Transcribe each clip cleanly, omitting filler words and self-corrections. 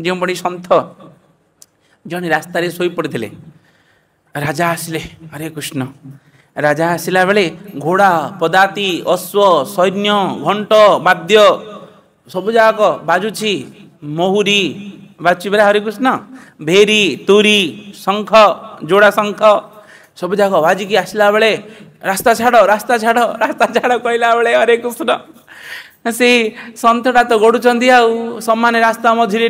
जो बड़ी सन्थ जन रास्त शोई पड़ते राजा आसिले हरे कृष्ण राजा आसला बेले घोड़ा पदाती अश्व सैन्य घंट वाद्य सबुजाक बाजुची महुरी बाजुची हरे कृष्ण भेरी तुरी शंख जोड़ा शंख सबुजाक बाजिकी आसला बेले रास्ता छाड़ रास्ता छाड़ रास्ता छाड़ कहला बेले हरे कृष्ण से सन्थटा तो गड़ुंट आमान रास्ता मझे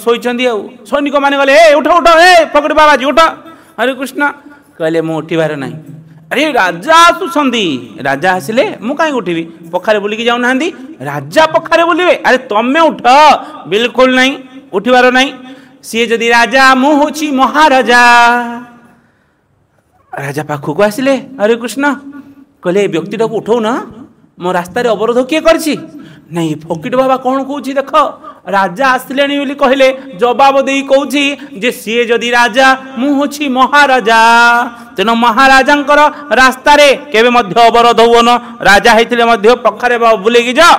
शोई सैनिक मैंने गले उठ उठ ए पकड़ बाबाजी उठ हरे कृष्ण कहले मु उठिबार ना अरे राजा आसुंदी राजा आसिले मु कहीं उठिबी पखारे बुलिकी जाऊ ना राजा पखारे बुलिबे अरे तमे उठ बिल्कुल नहीं उठिबार नहीं सी जदि राजा मु होची महाराजा राजा पाखक आसिले हरे कृष्ण कहले व्यक्तिटा को उठाऊ ना मो रास्ता अवरोध किए करछि नहीं फकीट बाबा कौन कौन देख राजा आसिले बोली कहले जवाब दे कौछि जे सी जदि राजा मु होछि महाराजा तेणु महाराजा रास्ता केवे मध्य अवरोध हुन राजा होते मध्य पखारे बुलेगी जा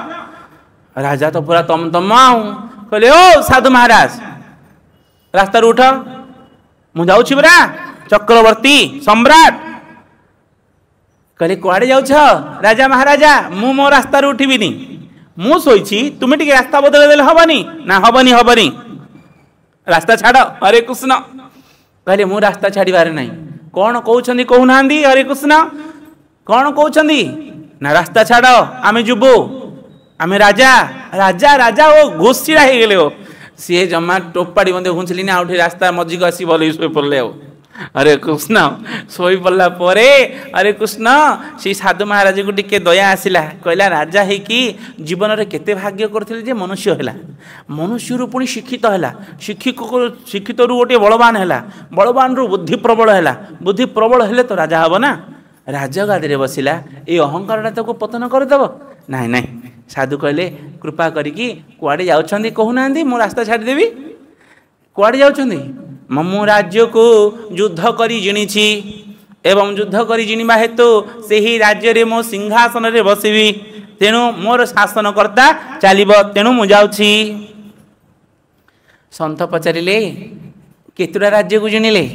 राजा तो पूरा तम तम कहले ओ साधु महाराज रास्ता उठ मु जाऊँ परा चक्रवर्ती सम्राट कहले कुआड़े जाऊछ राजा महाराजा मु मो रास्ता उठिबिनी मु सोईची तुम टिके रास्ता बदल देले हबनी ना हबनी हबनी रास्ता छाड़ हरे कृष्ण कहले मु रास्ता छाड़बार नहीं कौन कहउछंदी कहउनांदी हरे कृष्ण कौन कहउछंदी ना रास्ता छाड़ आमे जुबो आमे राजा राजा राजा ओ घोषिड़ा हे गेले ओ सी जमा टोपाड़ी मधे घुंचली ना उठी रास्ता मझी को आसी भले सोई पड़ले ओ हरे कृष्ण सोई पड़ला परे हरे कृष्ण से साधु महाराज को टिके दया आसिला कहला राजा है कि जीवन रे केते भाग्य करथिले जे मनुष्य हैला मनुष्य रु पुनी शिक्षित हैला शिक्षित रु गोटे बलवान हैला बलवान रु बुद्धि प्रबल हैला बुद्धि प्रबल हेले तो राजा हबो ना राजा गादी रे बसिला ए अहंकारटा ताको पतन कर देबो नहीं नहीं साधु कहले कृपा करिकी कुआडे जाउछंदी कहउनांदी मो रास्ता छाड़ी देबी कुआडे जाउछंदी ममु राज्य को युद्ध करी जिणीछि एवं युद्ध करी जिणीबा हेतु सेही राज्य रे मो सिंहासन रे बसिबी तेणु मोर शासनकर्ता चलिबो तेणु मु जाउछि सन्थ पचारिले केतुरा राज्य को जिणिले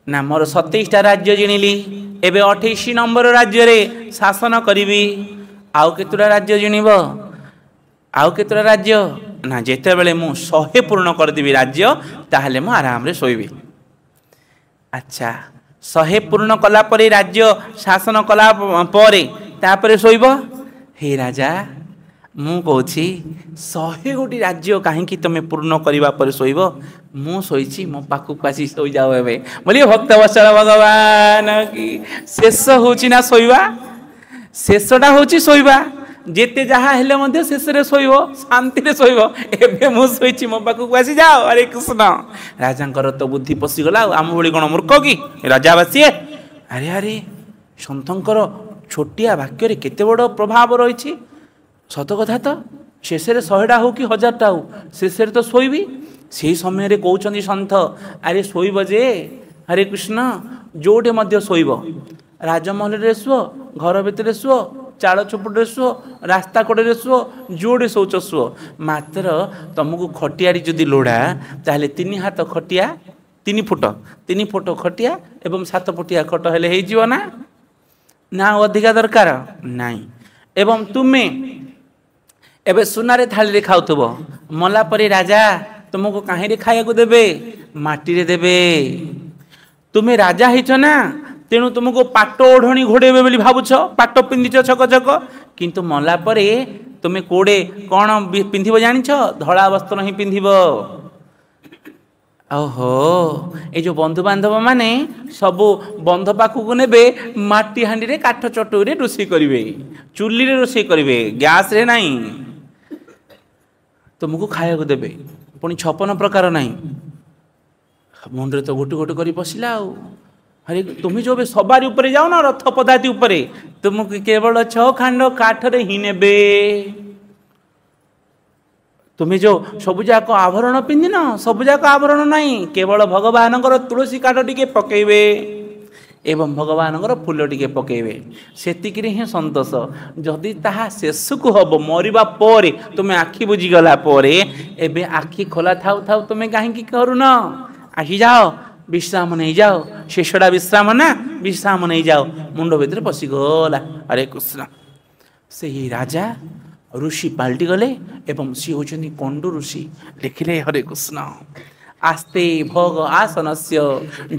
ना मोर 27टा राज्य जिणिली एबे 28 नंबर राज्य रे शासन करिबी आउ केतुरा राज्य जिणिबो आउ केतुरा राज्य ना जेते बेले मु 100 पूर्ण कर देबी राज्य ताहले मु आराम रे सोइबी अच्छा 100 पूर्ण कला परे राज्य शासन कला परे तापरे सोइबो हे राजा मु कहूछि 100 गोटी राज्य काहेकि तमे पूर्ण करिबा पर सोइबो मु सोइछि मो पाखु पासी सोइ जाओ एबे बोलिए भक्त वत्सल भगवान की शेष होछि ना सोइबा शेषटा होछि सोइबा जेते जहा हेले मध्य शेष रे सोइबो शांति रे सोइबो एबे मु सोइछि मो पाखु आसी जाओ हरे कृष्ण राजांकर तो बुद्धि पसी गला आम भली कोन मूर्ख की राजा बासी अरे अरे सन्थंकर छोटिया वाक्य रे केते बड़ प्रभाव रहिछि सत कथा तो शेष रे 100टा हो कि 1000टा हो शेष रे तो सोइबी से समय रे कहउछंदी सन्थ अरे सोइबो जे हरे कृष्ण जोटे मध्य सोइबो राजमहल रे सुओ घर भितर सुओ चाल चुपड़ शुओ रास्ता कड़े शुओ जोड़े शौच शुओ मात्र तुमको खटियारी जदि लोड़ा ताहले 3 हाथ खटिया 3 फुट खटिया एवं 7 फुटिया खट हेले हे जीव ना ना अधिका दरकार नहीं एवं तुमे एबे सुनारे थाली रे खाउथबो मला परे राजा तुमको काहे रे खाया को देबे माटी रे देबे तुमे राजा हिच ना तेणु तुमको पाट ओढ़णी घोड़ेबे बोली भावुछ पाट पिंधिच छक छक किंतु मला परे तुमे कोड़े कौन पिंधिब जानिछ धड़ा वस्त्र ही पिंधिब ओहो ये जो बंधु बांधव माने सबु बंध पाखक नेबे माटी हांडी रे काठ चटू रे रोषे करिवे चुल्ली रे रोषे करिवे गैस रे नहीं तुमको खाया को देबे पुणी 56 प्रकार नहीं मुंडे तो गोटे गोटे करी पशिला अरे तुम्हें जो सवारी ऊपर जाओ ना रथ पदाति ऊपर तुमको केवल 6 खंड काठ रे ही नेबे तुम्हें जो सबुजाक आवरण पिंधि न सबुजाक आवरण नहीं केवल भगवान तुलसी काठ टिके पकेबे एवं भगवान फूल टिके पकेबे सेतिक ही संतोष जदि ताहा शेषकु हम मरवा पर तुम्हें आखि बुझीगला एबे आखि खोला थाउ थाउ तुम्हें कहीं करून आसी जाओ विश्राम नहीं जाओ शेषटा विश्राम ना विश्राम नहीं जाओ मुंड भीतर पशिगला। हरे कृष्ण से ही राजा ऋषि पाल्टी गले एवं सी होचनी कंडू ऋषि लिखिले हरे कृष्ण आस्ते भोग आसनस्य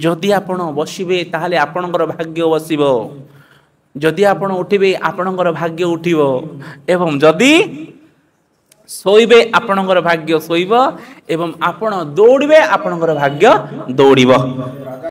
जदि आपण बसिबे ताहले आपणकर भाग्य बसिबो जदि आपण उठिबे आपणकर भाग्य उठिबो एवं जदि सोइबे आपणकर भाग्य सोइबो एवं आपण दौड़बे आपणकर भाग्य दौड़िबो।